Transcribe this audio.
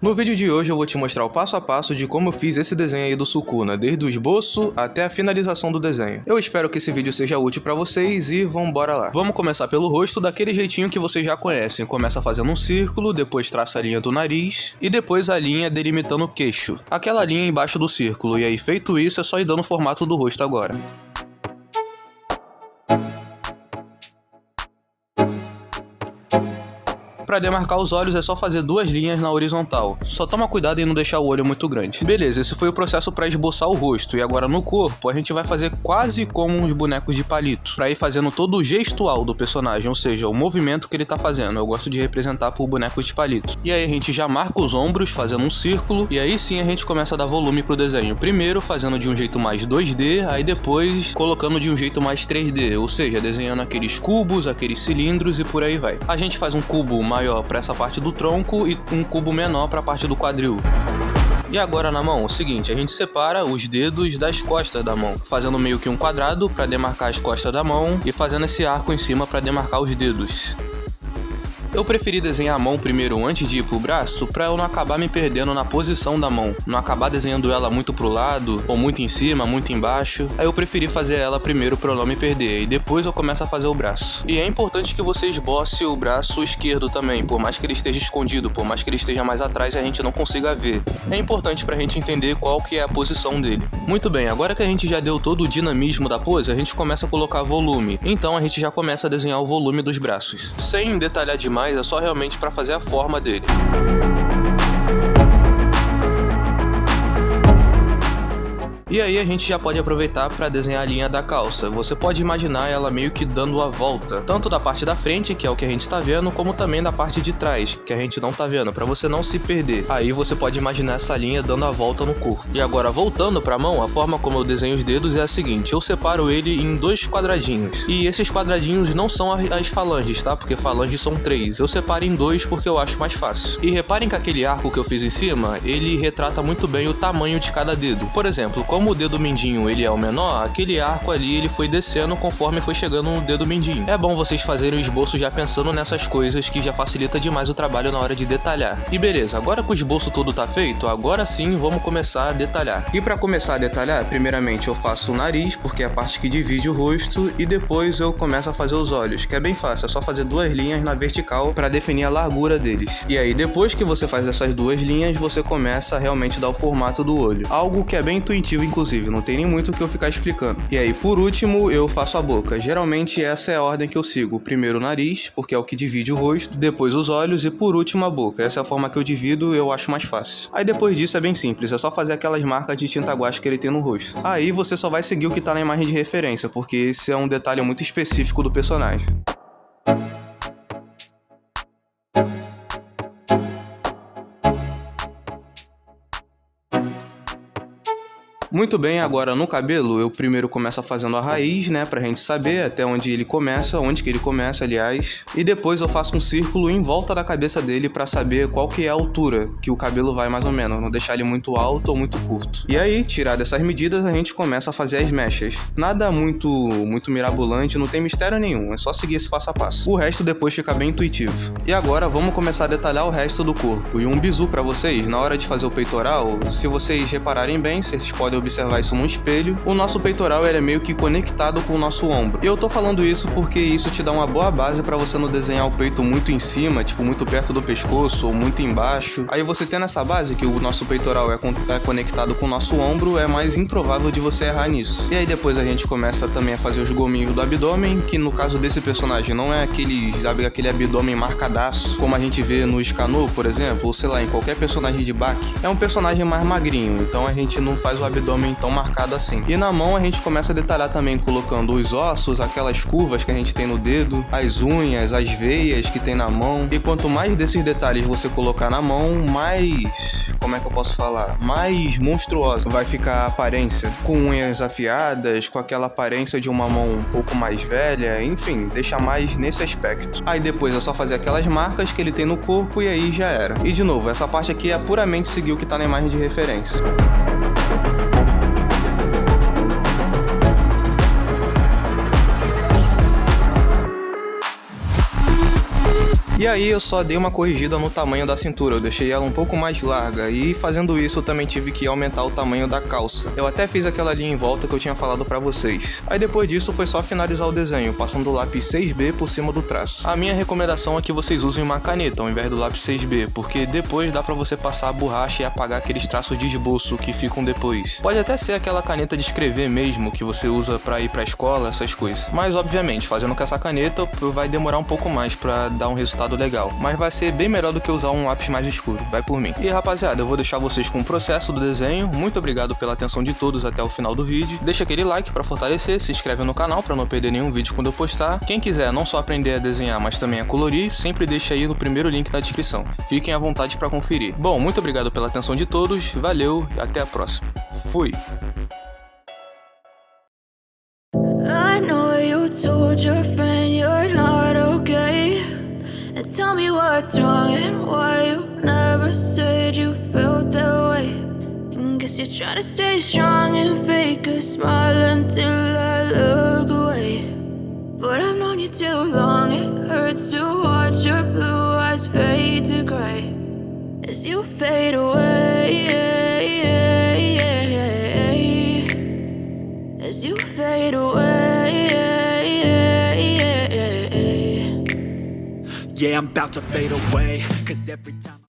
No vídeo de hoje eu vou te mostrar o passo a passo de como eu fiz esse desenho aí do Sukuna, desde o esboço até a finalização do desenho. Eu espero que esse vídeo seja útil pra vocês e vambora lá. Vamos começar pelo rosto daquele jeitinho que vocês já conhecem. Começa fazendo um círculo, depois traça a linha do nariz e depois a linha delimitando o queixo. Aquela linha embaixo do círculo, e aí feito isso é só ir dando o formato do rosto agora. Para demarcar os olhos é só fazer duas linhas na horizontal, só toma cuidado em não deixar o olho muito grande. Beleza, esse foi o processo para esboçar o rosto, e agora no corpo a gente vai fazer quase como uns bonecos de palito, para ir fazendo todo o gestual do personagem, ou seja, o movimento que ele tá fazendo. Eu gosto de representar por bonecos de palito. E aí a gente já marca os ombros fazendo um círculo, e aí sim a gente começa a dar volume pro desenho. Primeiro fazendo de um jeito mais 2D, aí depois colocando de um jeito mais 3D, ou seja, desenhando aqueles cubos, aqueles cilindros e por aí vai. A gente faz um cubo maior para essa parte do tronco e um cubo menor para a parte do quadril. E agora na mão, o seguinte, a gente separa os dedos das costas da mão, fazendo meio que um quadrado para demarcar as costas da mão e fazendo esse arco em cima para demarcar os dedos. Eu preferi desenhar a mão primeiro antes de ir pro braço pra eu não acabar me perdendo na posição da mão, não acabar desenhando ela muito pro lado, ou muito em cima, muito embaixo. Aí eu preferi fazer ela primeiro pra eu não me perder, e depois eu começo a fazer o braço. E é importante que você esboce o braço esquerdo também, por mais que ele esteja escondido, por mais que ele esteja mais atrás e a gente não consiga ver. É importante pra gente entender qual que é a posição dele. Muito bem, agora que a gente já deu todo o dinamismo da pose, a gente começa a colocar volume. Então a gente já começa a desenhar o volume dos braços. Sem detalhar demais, é só realmente para fazer a forma dele. E aí a gente já pode aproveitar para desenhar a linha da calça. Você pode imaginar ela meio que dando a volta, tanto da parte da frente, que é o que a gente tá vendo, como também da parte de trás, que a gente não tá vendo, para você não se perder. Aí você pode imaginar essa linha dando a volta no corpo. E agora voltando para a mão, a forma como eu desenho os dedos é a seguinte: eu separo ele em dois quadradinhos. E esses quadradinhos não são as falanges, tá? Porque falanges são 3. Eu separo em 2 porque eu acho mais fácil. E reparem que aquele arco que eu fiz em cima, ele retrata muito bem o tamanho de cada dedo. Por exemplo, como o dedo mindinho ele é o menor, aquele arco ali ele foi descendo conforme foi chegando no dedo mindinho. É bom vocês fazerem o esboço já pensando nessas coisas, que já facilita demais o trabalho na hora de detalhar. E beleza, agora que o esboço todo tá feito, agora sim vamos começar a detalhar. E para começar a detalhar, primeiramente eu faço o nariz, porque é a parte que divide o rosto, e depois eu começo a fazer os olhos, que é bem fácil, é só fazer duas linhas na vertical para definir a largura deles. E aí depois que você faz essas duas linhas, você começa a realmente dar o formato do olho. Algo que é bem intuitivo, inclusive, não tem nem muito o que eu ficar explicando. E aí, por último, eu faço a boca. Geralmente essa é a ordem que eu sigo. Primeiro o nariz, porque é o que divide o rosto, depois os olhos e por último a boca. Essa é a forma que eu divido e eu acho mais fácil. Aí depois disso é bem simples, é só fazer aquelas marcas de tinta guache que ele tem no rosto. Aí você só vai seguir o que tá na imagem de referência, porque esse é um detalhe muito específico do personagem. Muito bem, agora no cabelo eu primeiro começo fazendo a raiz, né, pra gente saber até onde ele começa, onde que ele começa, aliás. E depois eu faço um círculo em volta da cabeça dele pra saber qual que é a altura que o cabelo vai mais ou menos, não deixar ele muito alto ou muito curto. E aí, tirado essas medidas, a gente começa a fazer as mechas. Nada muito mirabolante, não tem mistério nenhum, é só seguir esse passo a passo. O resto depois fica bem intuitivo. E agora vamos começar a detalhar o resto do corpo. E um bizu pra vocês, na hora de fazer o peitoral, se vocês repararem bem, vocês podem observar isso no espelho, o nosso peitoral ele é meio que conectado com o nosso ombro. E eu tô falando isso porque isso te dá uma boa base pra você não desenhar o peito muito em cima, tipo muito perto do pescoço ou muito embaixo. Aí você tendo essa base que o nosso peitoral é conectado com o nosso ombro, é mais improvável de você errar nisso. E aí depois a gente começa também a fazer os gominhos do abdômen, que no caso desse personagem não é aquele abdômen marcadaço, como a gente vê no Scanor, por exemplo, ou sei lá, em qualquer personagem de Baki. É um personagem mais magrinho, então a gente não faz o abdômen tão marcado assim. E na mão a gente começa a detalhar também colocando os ossos, aquelas curvas que a gente tem no dedo, as unhas, as veias que tem na mão. E quanto mais desses detalhes você colocar na mão, mais... como é que eu posso falar? Mais monstruosa vai ficar a aparência. Com unhas afiadas, com aquela aparência de uma mão um pouco mais velha, enfim, deixa mais nesse aspecto. Aí depois é só fazer aquelas marcas que ele tem no corpo e aí já era. E de novo, essa parte aqui é puramente seguir o que tá na imagem de referência. E aí eu só dei uma corrigida no tamanho da cintura, eu deixei ela um pouco mais larga e fazendo isso eu também tive que aumentar o tamanho da calça. Eu até fiz aquela linha em volta que eu tinha falado pra vocês. Aí depois disso foi só finalizar o desenho, passando o lápis 6B por cima do traço. A minha recomendação é que vocês usem uma caneta ao invés do lápis 6B, porque depois dá pra você passar a borracha e apagar aqueles traços de esboço que ficam depois. Pode até ser aquela caneta de escrever mesmo, que você usa pra ir pra escola, essas coisas. Mas obviamente, fazendo com essa caneta vai demorar um pouco mais pra dar um resultado legal. Mas vai ser bem melhor do que usar um lápis mais escuro, vai por mim. E rapaziada, eu vou deixar vocês com o processo do desenho. Muito obrigado pela atenção de todos até o final do vídeo. Deixa aquele like pra fortalecer, se inscreve no canal pra não perder nenhum vídeo quando eu postar. Quem quiser não só aprender a desenhar, mas também a colorir, sempre deixa aí no primeiro link na descrição. Fiquem à vontade pra conferir. Bom, muito obrigado pela atenção de todos, valeu e até a próxima. Fui! I know you told your friend you're not okay, and tell me what's wrong and why you never said you felt that way. And guess you're trying to stay strong and fake a smile until I look away. But I've known you too long, it hurts to watch your blue eyes fade to gray as you fade away, as you fade away. Yeah, I'm about to fade away, 'cause every time